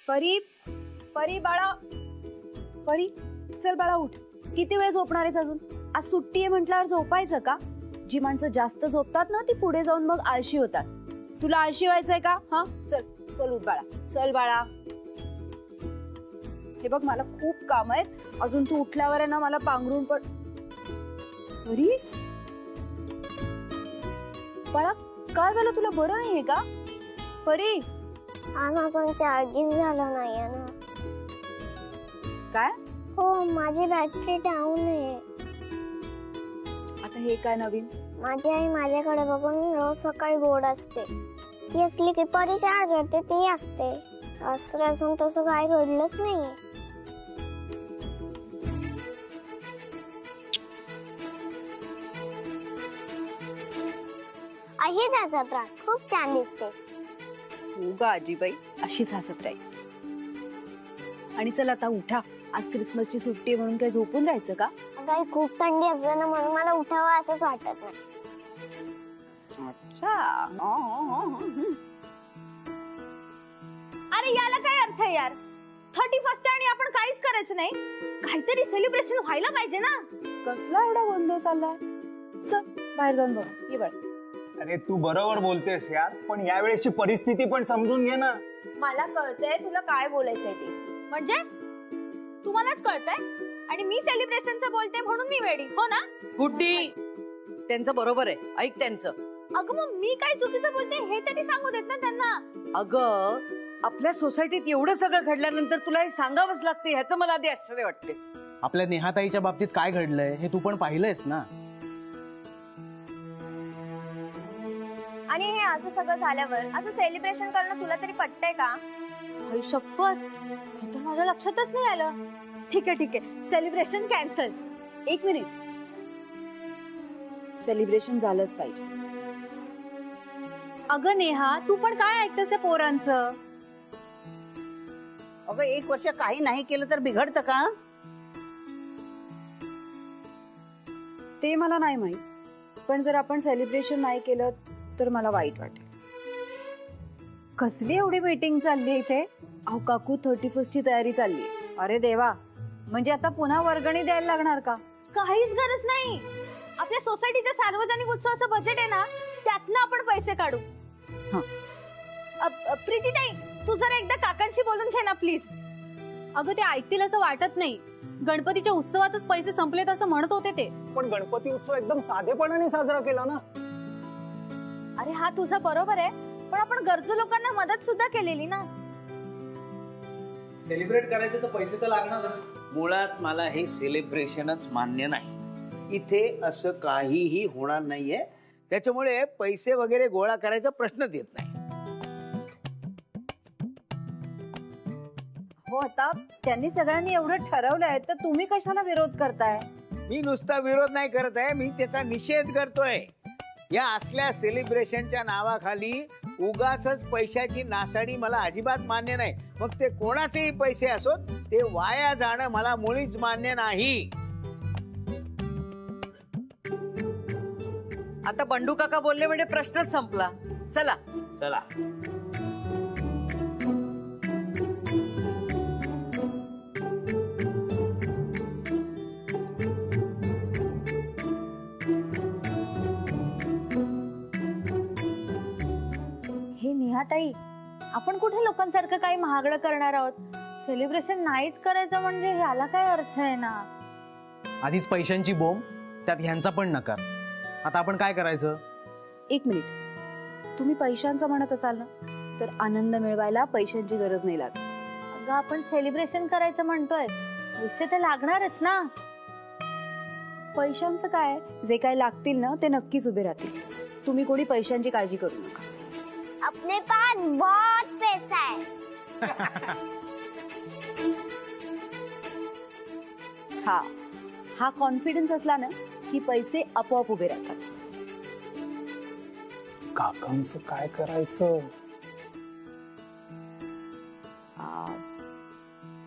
परी परी बाळा, परी चल बाळा उठ. किती वेळ झोपणार आहेस अजून? आज सुट्टी आहे म्हटल्यावर झोपायचं का? जी माणसं जास्त झोपतात ना ती पुढे जाऊन मग आळशी होतात. तुला आळशी व्हायचंय का? हा चल चल उठ बाळा, चल बाळा. हे बघ मला खूप काम आहेत अजून. तू उठल्यावर आहे ना मला पांघरून पण. परी बाळा काय झालं? तुला बरं नाहीये का? परी आज अजून चार्जिंग झालं नाहीये ना. काय? हो माझी बॅटरी डाऊन आहे. आता हे काय नवीन? माझी आई माझ्याकडे बघून रोज सकाळी गोड असते. ती असली की परी चार्ज होते ती असते. असं अजून तसं काय घडलंच नाहीये. अशीच हसत राहा, खूप छान दिसते. हो ग आजीबाई, अशीच हसत राहील. आणि चल आता उठा, आज क्रिसमसची सुट्टी आहे म्हणून काय झोपून राहायचं का? काही खूप थंडी असते ना म्हणून मला उठावं असंच वाटत नाही. अच्छा. अरे याला काय अर्थ आहे यार? 31st आणि आपण काहीच करायचं नाही. काहीतरी सेलिब्रेशन व्हायला पाहिजे ना. कसला एवढा गोंधळ चाललाय? चल बाहेर जाऊन बघ. ये बाळ. अरे तू बरोबर बोलतेस यार, पण यावेळेसची परिस्थिती पण समजून घे ना. मला कळतंय तुला काय बोलायचंय ते. म्हणजे तुम्हालाच कळतंय आणि मी सेलिब्रेशनचं बोलते म्हणून मी वेडी हो ना? गुड्डी, त्यांचं बरोबर आहे, ऐक त्यांचं. अगं मग मी काय चुकीचं बोलते हे तरी सांगू देत ना त्यांना. अगं आपल्या सोसायटीत एवढं सगळं घडल्यानंतर तुला हे सांगावंच लागते, ह्याचं मला आधी आश्चर्य वाटते. आपल्या नेहाताईच्या बाबतीत काय घडलंय हे तू पण पाहिलंयस ना. आणि हे असं सगळं झाल्यावर असं सेलिब्रेशन करणं तुला तरी पटतंय का? आई शपथ, हे तर माझ्या लक्षातच नाही आलं. ठीक आहे सेलिब्रेशन कॅन्सल. एक मिनिट, सेलिब्रेशन झालंच पाहिजे. अगं नेहा तू पण काय ऐकतेस त्या पोरांचं? अगं 1 वर्ष काही नाही केलं तर बिघडतं का? ते मला नाही माहित, पण जर आपण सेलिब्रेशन नाही केलं तर मला वाईट वाटेल. कसली एवढी मीटिंग चालली इथे? अहो काकू 31st ची तयारी चालली आहे. अरे देवा, म्हणजे आता पुन्हा वर्गणी द्यायला लागणार का? काहीच गरज नाही. आपल्या सोसायटीच्या सार्वजनिक उत्सवाचं बजेट आहे ना, त्यातनं आपण पैसे काढू. प्रीतीताई, तू जरा एकदा काकांशी बोलून घे ना प्लीज. अगं ते ऐकतील असं वाटत नाही. गणपतीच्या उत्सवातच पैसे संपलेत असं म्हणत होते ते. पण गणपती उत्सव एकदम साधेपणाने साजरा केला ना. अरे हा तुझा बरोबर आहे, पण आपण गरजू लोकांना मदत सुद्धा केलेली ना. सेलिब्रेट करायचे तर पैसे तर लागणारच. मुळात मला हे सेलिब्रेशनच मान्य नाही. इथे असं काहीही होणार नाहीये, त्याच्यामुळे पैसे वगैरे गोळा करायचा प्रश्नच येत नाही. हो आता त्यांनी सगळ्यांनी एवढं ठरवलंय तर तुम्ही कशाला विरोध करताय? मी नुसता विरोध नाही करत आहे, मी त्याचा निषेध करतोय. या असल्या सेलिब्रेशनच्या नावाखाली उगाचच पैशाची नासाडी मला अजिबात मान्य नाही. मग ते कोणाचेही पैसे असोत, ते वाया जाणं मला मुळीच मान्य नाही. आता बंडू काका बोलले म्हणजे प्रश्नच संपला. चला चला. हे निहाताई, आपण कुठे लोकांसारखं काही महागडं करणार आहोत? सेलिब्रेशन नाहीच करायचं म्हणजे ह्याला काय अर्थ आहे ना. आधीच पैशांची बोंब, त्यात ह्यांचा पण नकार. आता आपण काय करायचं? एक मिनिट, तुम्ही पैशांचं म्हणत असाल ना, तर आनंद मिळवायला पैशांची गरज नाही लागत. अगं आपण सेलिब्रेशन करायचं म्हणतोय, पैसे तर लागणारच ना. पैशांचं काय, जे काय लागतील ना ते नक्कीच उभे राहतील. तुम्ही कोणी पैशांची काळजी करू नका. अपने पास बहुत पैसा है. हा हा कॉन्फिडन्स असला ना की पैसे आपोआप उभे राहतात. काकांचं काय करायचं?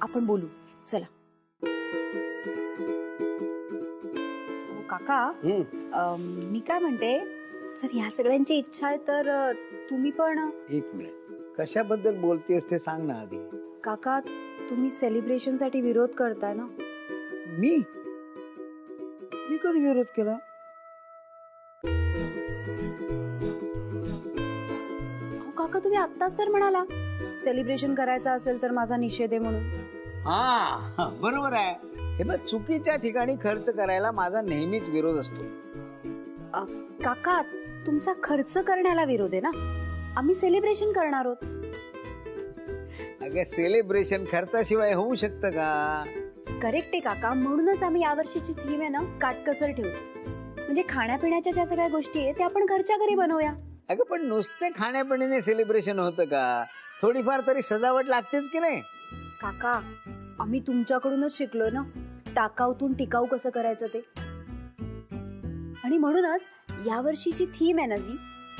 आपण बोलू, चला. काका, मी काय म्हणते, जर ह्या सगळ्यांची इच्छा आहे तर तुम्ही पण. एक मिनिट, कशाबद्दल बोलतेस ते सांग ना आधी. काका तुम्ही सेलिब्रेशन साठी विरोध करताय ना? मी कधी विरोध केला? अहो काका तुम्ही आत्ताच तर म्हणाला सेलिब्रेशन करायचं असेल तर माझा निषेध आहे म्हणून. हा बरोबर आहे. हे बघ, चुकीच्या ठिकाणी खर्च करायला माझा नेहमीच विरोध असतो. काका तुमचा खर्च करण्याला विरोध आहे ना? आम्ही सेलिब्रेशन करणार आहोत. अगं सेलिब्रेशन खर्चाशिवाय होऊ शकतं का? करेक्ट आहे काका, म्हणूनच आम्ही यावर्षीची थीम आहे ना काटकसर ठेवतो. म्हणजे खाण्यापिण्याच्या ज्या सगळ्या गोष्टी आहेत त्या आपण घरच्या घरी बनवूया. अगं पण नुसते खाण्यापिण्याने सेलिब्रेशन होतं का? थोडीफार तरी सजावट लागतेच की नाही? काका आम्ही तुमच्याकडूनच शिकलो ना टाकाऊतून टिकाऊ कसं करायचं ते. आणि म्हणूनच यावर्षीची थीम आहे ना जी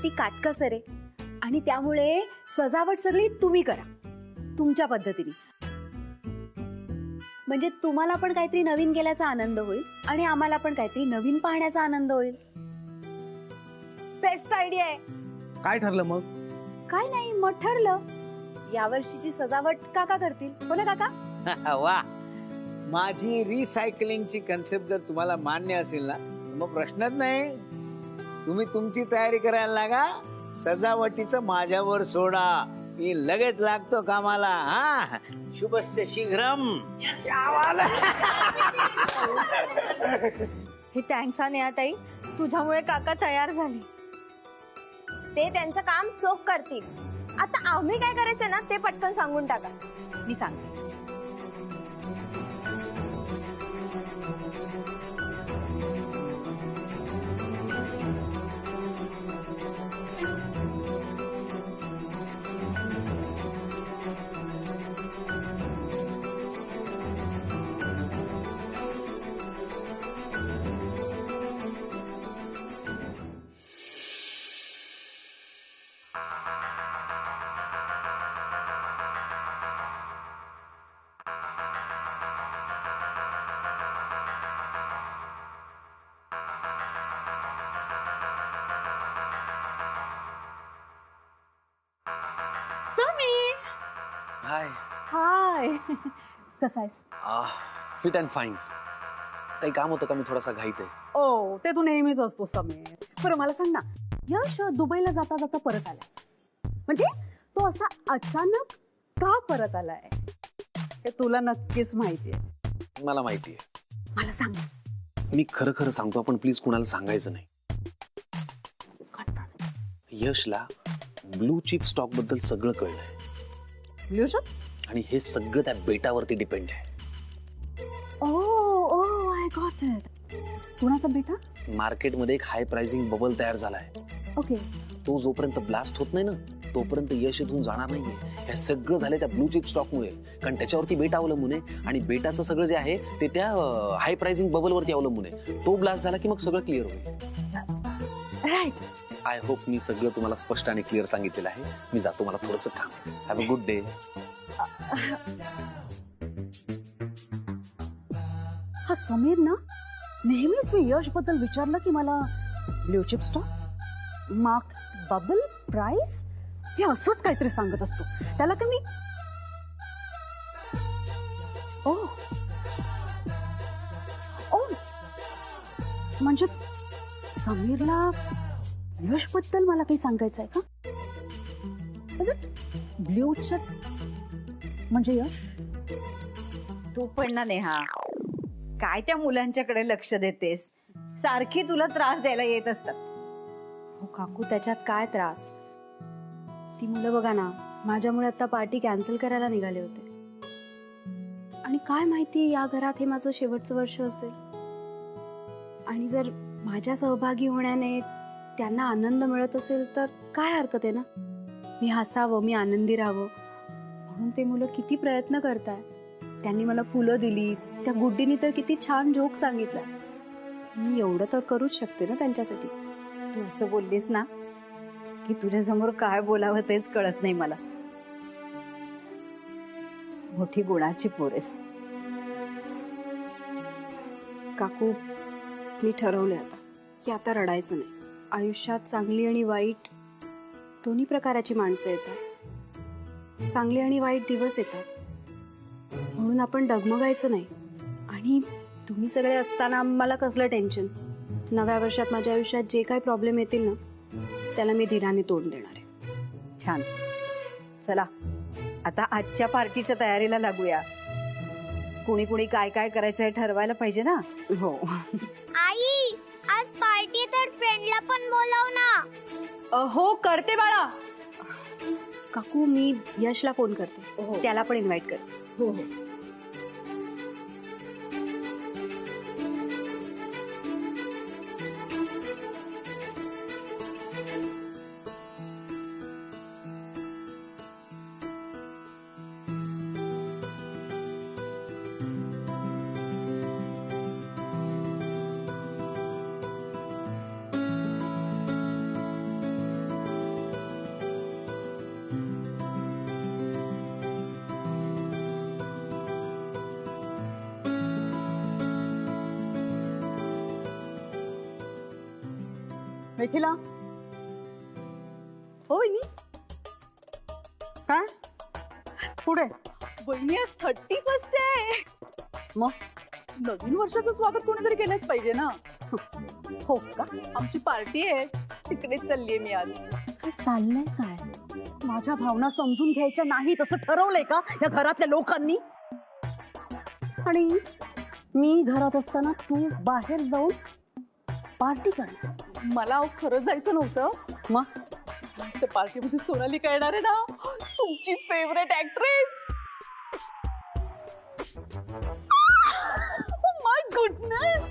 ती काटकसर आहे. आणि त्यामुळे सजावट सगळी तुम्ही करा तुमच्या पद्धतीने. म्हणजे तुम्हाला पण काहीतरी नवीन केल्याचा आनंद होईल आणि आम्हाला पण काहीतरी नवीन पाहण्याचा आनंद होईल. बेस्ट आयडिया आहे. काय ठरलं मग? काय नाही मग ठरलं, यावर्षीची सजावट काका करतील. हो ना काका? वा, माझी रिसायकलिंगची कन्सेप्ट जर तुम्हाला मान्य असेल ना मग प्रश्नच नाही. तुम्ही तुमची तयारी करायला लागा, सजावटीचं माझ्यावर सोडा. मी लगेच लागतो कामाला. हा, शुभस्य शीघ्रम. हे थँक्स हा नेहाताई, तुझ्यामुळे काका तयार झाले. ते त्यांचं काम चोख करतील. आता आम्ही काय करायचं ना ते पटकन सांगून टाका. मी सांगते. समीर, हाय. हाय. कसा आहेस? Fit and fine. काही काम होतं का? मी थोडासा घाईत आहे. ओ ते तू नेहमीच असतो समीर. बरं मला सांग ना, यश दुबईला जाता जाता परत आलाय, म्हणजे तो असा अचानक का परत आलाय हे तुला नक्कीच माहितीये. मला माहितीये. मला सांग. मी खरं खरं सांगतो, आपण प्लीज कुणाला सांगायचं नाही. यशला ब्लू चिप स्टॉक बद्दल सगळं कळलंय. Blue chip? आणि हे सगळं त्या बेटावरती डिपेंड आहे. ओ आय गॉट इट. कुणाचा बेटा? मार्केटमध्ये एक हाय प्राइसिंग बबल तयार झालाय. ओके. तो जोपर्यंत ब्लास्ट होत नाही ना तोपर्यंत यश इथून जाणार नाहीये. हे सगळं झालंय त्या ब्लू चिप स्टॉक मुळे, कारण त्याच्यावरती बेट अवलंबून आहे आणि बेटाचं सगळं जे आहे ते त्या हाय प्राइसिंग बबल वरती अवलंबून आहे. तो ब्लास्ट झाला की मग सगळं क्लिअर होईल. राईट. आय होप मी सगळं तुम्हाला स्पष्ट आणि क्लिअर सांगितलेलं आहे. मी जातो, मला थोडंसं काम. Have a good day. हा समीर ना नेहमीच मी यश बद्दल विचारलं की मला blue chip stock mark bubble price हे असंच काहीतरी सांगत असतो. त्याला का मी ओ ओ म्हणजे समीरला यश बद्दल मला काही सांगायचं आहे का? ब्लू चिप म्हणजे यश? तू पण ना नेहा, काय त्या मुलांच्याकडे लक्ष देतेस? सारखी तुला त्रास द्यायला येत असतात. हो काकू त्याच्यात काय त्रास? ती मुलं बघा ना माझ्यामुळे आता पार्टी कॅन्सल करायला निघाले होते. आणि काय माहिती या घरात हे माझं शेवटचं वर्ष असेल. आणि जर माझ्या सहभागी होण्याने त्यांना आनंद मिळत असेल तर काय हरकत आहे ना? मी हसावं, मी आनंदी राहावं म्हणून ते मुलं किती प्रयत्न करताय. त्यांनी मला फुलं दिली, त्या गुड्डीनी तर किती छान जोक सांगितला. मी एवढं तर करूच शकते ना त्यांच्यासाठी. तू असं बोललीस ना की तुझ्या समोर काय बोलावं तेच कळत नाही मला. मोठी गुणाची पोरेस. काकू मी ठरवले आता की आता रडायचं नाही. आयुष्यात चांगली आणि वाईट दोन्ही प्रकाराची माणसं येतात. चांगली आणि वाईट दिवस येतात म्हणून आपण डगमगायचं नाही. आणि तुम्ही सगळे असताना मला कसलं टेन्शन. नव्या वर्षात माझ्या आयुष्यात जे काही प्रॉब्लेम येतील ना त्याला मी धीराने तोंड देणार आहे. छान. चला आता आजच्या पार्टीच्या तयारीला लागूया. कुणी कुणी काय काय करायचंय ठरवायला पाहिजे ना. हो. आई आज पार्टी तर फ्रेंडला पण बोलव ना. हो करते बाळा. काकू मी यशला फोन करते. हो. त्याला पण इन्व्हाइट कर. हो हो. मिथिला. हो वहिनी. काय पुढे बहिणी आज 31 आहे. मग नवीन वर्षाचं स्वागत कोणीतरी केलंच पाहिजे ना. हो का? आमची पार्टी आहे तिकडेच चाललीये मी आज. काय चाललंय काय? माझ्या भावना समजून घ्यायच्या नाही तसं ठरवलंय का या घरातल्या लोकांनी? आणि मी घरात असताना तू बाहेर जाऊन पार्टी करणार? मला खरं जायचं नव्हतं. मग आज त्या पार्टीमध्ये सोनाली काय येणार आहे ना, तुमची फेवरेट ऍक्ट्रेस. माय गुडनेस.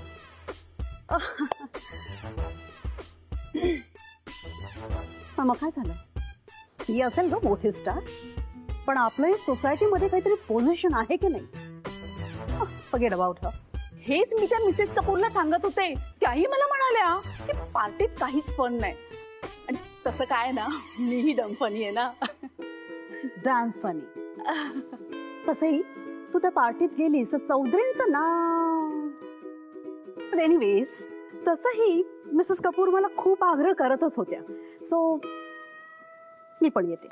मग काय झालं? ही असेल ग मोठी स्टार, पण आपलं सोसायटीमध्ये काहीतरी पोझिशन आहे की नाही? Forget about her. हेच मी त्या मिसेस कपूरला सांगत होते. त्याही मला म्हणाल्या की पार्टीत काहीच फन नाही. आणि तसं काय ना, मीही डमफनी आहे ना. Dam funny. तसंही तू त्या पार्टीत गेलीस तर चौधरींचं नाव. पण एनिवेज तसंही मिसेस कपूर मला खूप आग्रह करतच होत्या. सो मी पण येते.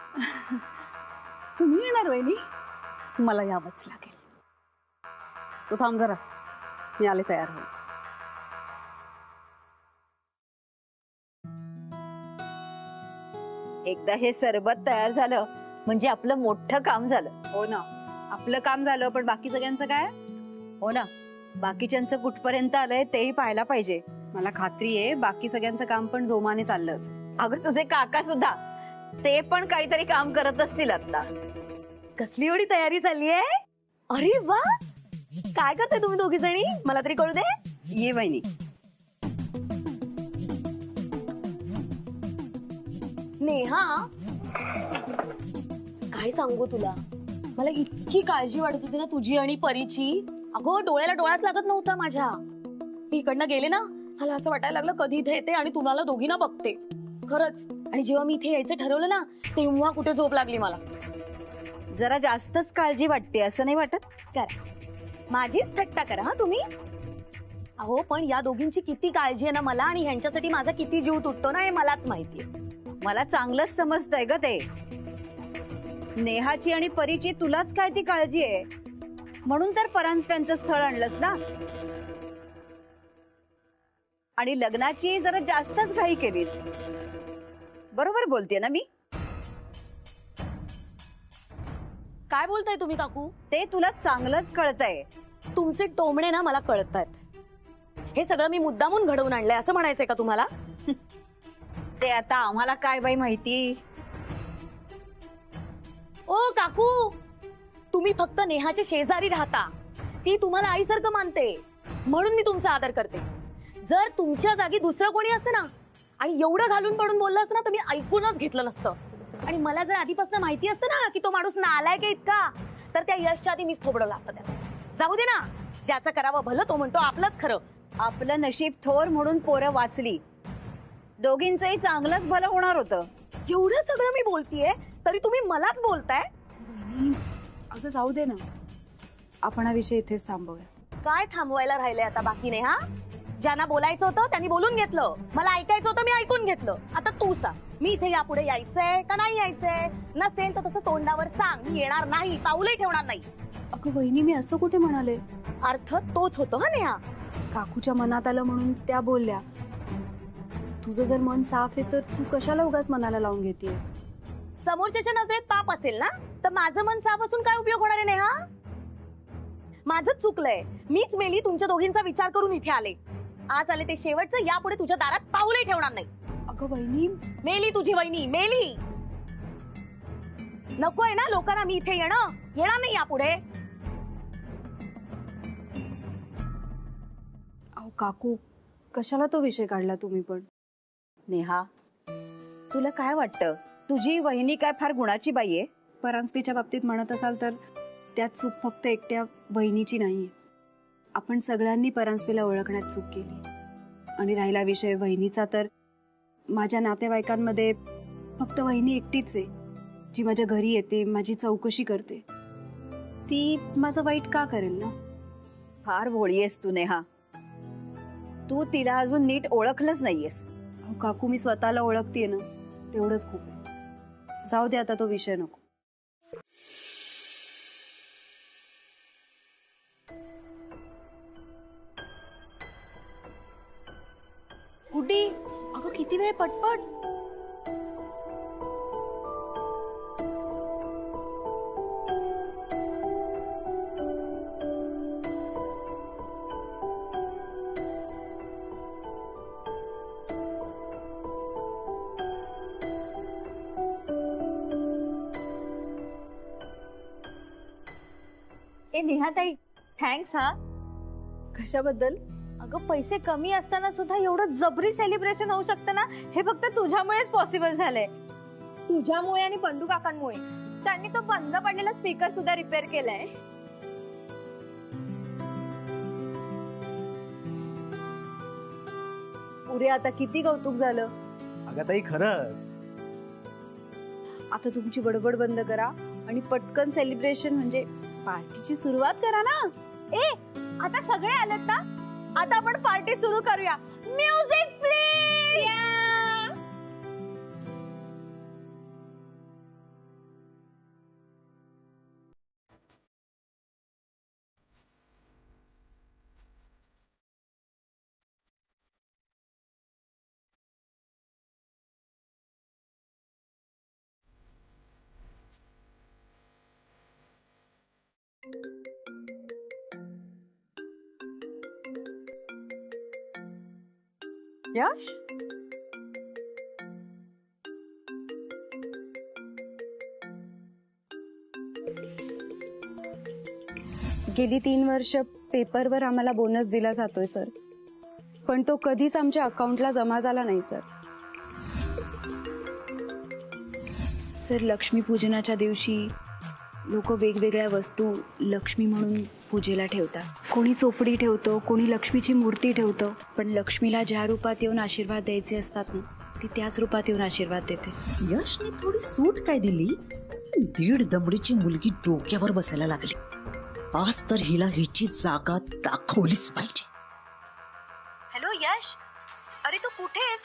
तुम्ही येणार वहिनी? मला यावंच लागेल. तू थांब जरा, मी आले तयार होईल. एकदा हे सरबत तयार झालं म्हणजे आपलं मोठं काम झालं. हो ना, आपलं काम झालं, पण बाकी सगळ्यांचं काय? हो ना, बाकीच्यांचं कुठपर्यंत आलंय तेही पाहायला पाहिजे. मला खात्री आहे बाकी सगळ्यांचं काम पण जोमाने चाललंच. अगं तुझे काका सुद्धा ते पण काहीतरी काम करत असतील आता. कसली एवढी तयारी चालली आहे? अरे वा, काय करताय तुम्ही दोघी जणी? मला तरी कळू दे. ये वहिनी. नेहा, काय सांगू तुला, मला इतकी काळजी वाटत होती ना तुझी आणि परीची. अगं डोळ्याला डोळाच लागत नव्हता माझ्या. मी इकडनं गेले ना, मला असं वाटायला लागलं कधी इथे येते आणि तुम्हाला दोघींना बघते. खरंच. आणि जेव्हा मी इथे यायचं ठरवलं ना, तेव्हा कुठे झोप लागली मला. जरा जास्तच काळजी वाटते असं नाही वाटत? करा, माझीच थट्टा करा हा तुम्ही. अहो पण या दोघींची किती काळजी आहे ना मला, आणि ह्यांच्यासाठी माझा किती जीव तुटतो ना हे मलाच माहितीये. मला चांगलंच समजतंय ग ते. नेहाची आणि परीची तुलाच काय ती काळजी आहे, म्हणून तर परांजप्यांचं स्थळ आणलंस ना. आणि लग्नाची जरा जास्तच घाई केलीस. बरोबर बोलतेय ना मी? काय बोलताय तुम्ही काकू? ते तुला चांगलंच कळतंय. तुमचे टोमणे ना मला कळतायत. हे सगळं मी मुद्दामून घडवून आणलंय असं म्हणायचंय का तुम्हाला? ते आता आम्हाला काय बाई माहिती. ओ काकू, तुम्ही फक्त नेहाच्या शेजारी राहता. ती तुम्हाला आईसारखं मानते म्हणून मी तुमचा आदर करते. जर तुमच्या जागी दुसरं कोणी असतं ना आणि एवढं घालून पडून बोललं असतं ना तर मी ऐकूनच घेतलं नसतं. आणि मला जर आधीपासून माहिती असतं ना की तो माणूस नालायक आहे इतका, तर त्या यशच्या आधी मीच थोबडवलं असतं त्याला. जाऊ दे ना, ज्याचं करावं भलं तो म्हणतो आपलंच खरं. आपलं नशीब थोर म्हणून पोरं वाचली. दोघींचंही चांगलंच भलं होणार होतं. एवढं सगळं मी बोलतीये तरी तुम्ही मलाच बोलताय. अगं जाऊ दे ना, आपण हा विषय इथेच थांबवूया. काय थांबवायला राहिलंय आता बाकी नाही? हा, ज्यांना बोलायचं होतं त्यांनी बोलून घेतलं, मला ऐकायचं होतं मी ऐकून घेतलं. आता तू सांग मी इथे यापुढे यायचंय का नाही यायचंय? नसेल तर तसं तोंडावर सांग, मी येणार नाही, पाऊलही ठेवणार नाही. अगं वहिनी, मी असं कुठे म्हणाले? अर्थ तोच होतो हा नेहा. काकूच्या मनात आलं म्हणून त्या बोलल्या. तुझं जर मन साफ आहे तर तू कशाला उगाच मनाला लावून घेतेस? समोरच्याच्या नजरेत पाप असेल ना, तर माझं मन साफ असून काय उपयोग होणार आहे नेहा? माझंच चुकलंय. मीच मेली तुमच्या दोघींचा विचार करून इथे आले. आज आले ते शेवटचं, यापुढे तुझ्या दारात पाऊलही ठेवणार नाही. अगं वहिनी, मेली तुझी वहिनी, मेली. नकोय ना लोकांना मी इथे येणार नाही यापुढे. अहो काकू, कशाला तो विषय काढला तुम्ही पण? नेहा, तुला काय वाटतं, तुझी वहिनी काय फार गुणाची बाई आहे? परांजपेच्या बाबतीत म्हणत असाल तर त्यात चूक फक्त एकट्या वहिनीची नाहीये. आपण सगळ्यांनी परांजपेला ओळखण्यात चूक केली. आणि राहिला विषय वहिनीचा, तर माझ्या नातेवाईकांमध्ये फक्त वहिनी एकटीच आहे जी माझ्या घरी येते, माझी चौकशी करते. ती माझं वाईट का करेल ना? फार भोळी आहेस तू नेहा. तू तिला अजून नीट ओळखलंच नाहीयेस. अहो काकू, मी स्वतःला ओळखतेय ना, तेवढंच खूप आहे. जाऊ दे आता, तो विषय नको. कुठे? अगं किती वेळ पटपट. ए नेहा ताई, थँक्स हा. कशाबद्दल? अगं पैसे कमी असताना सुद्धा एवढं जबरी सेलिब्रेशन होऊ शकतं ना, हे फक्त तुझ्यामुळेच पॉसिबल झालंय. तुझ्यामुळे आणि बंडू काकांमुळे. त्यांनी तो बंद पडलेला स्पीकर सुद्धा रिपेअर केलाय. पुरे आता किती कौतुक झालं. अगं ताई, खरंच. आता तुमची बडबड बंद करा आणि पटकन सेलिब्रेशन म्हणजे पार्टीची सुरुवात करा ना. ए आता सगळे आलेत ना, आता आपण पार्टी सुरू करूया. Music please. यश, गेली 3 वर्ष पेपरवर आम्हाला बोनस दिला जातोय सर, पण तो कधीच आमच्या अकाउंटला जमा झाला नाही सर. सर, लक्ष्मीपूजनाच्या दिवशी लोक वेगवेगळ्या वस्तू लक्ष्मी म्हणून पूजेला ठेवतात. कोणी चोपडी ठेवतो, कोणी लक्ष्मीची मूर्ती ठेवतो, पण लक्ष्मीला ज्या रूपात येऊन आशीर्वाद द्यायचे असतात ना, ती त्याच रूपात येऊन आशीर्वाद देते. यशने थोडी सूट काय दिली, 1.5 दमडीची मुलगी डोक्यावर बसायला लागली. आज तर हिला हिची जागा दाखवलीच पाहिजे. हॅलो यश, अरे तू कुठेस?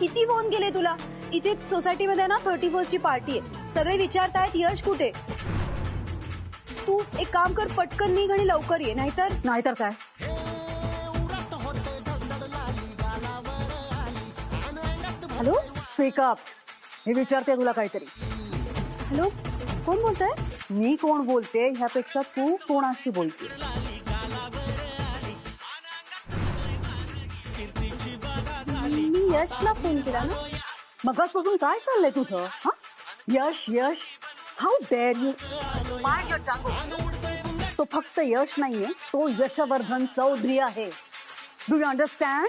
किती फोन केले तुला? इथे सोसायटीमध्ये ना 31st ची पार्टी आहे. सगळे विचारतायत यश कुठे. तू एक काम कर, पटकन निघ आणि लवकर ये, नाहीतर काय? Hello, speak up. मी विचारते तुला काहीतरी. हॅलो, कोण बोलतंय? मी कोण बोलते ह्यापेक्षा तू कोणाशी बोलते? मी यशला फोन केला ना. मगासपासून काय चाललंय तुझं? हा, Yash Yash, how dare you. Mind your tongue. तो फक्त यश नाहीये, तो यशवर्धन चौधरी आहे. Do you understand?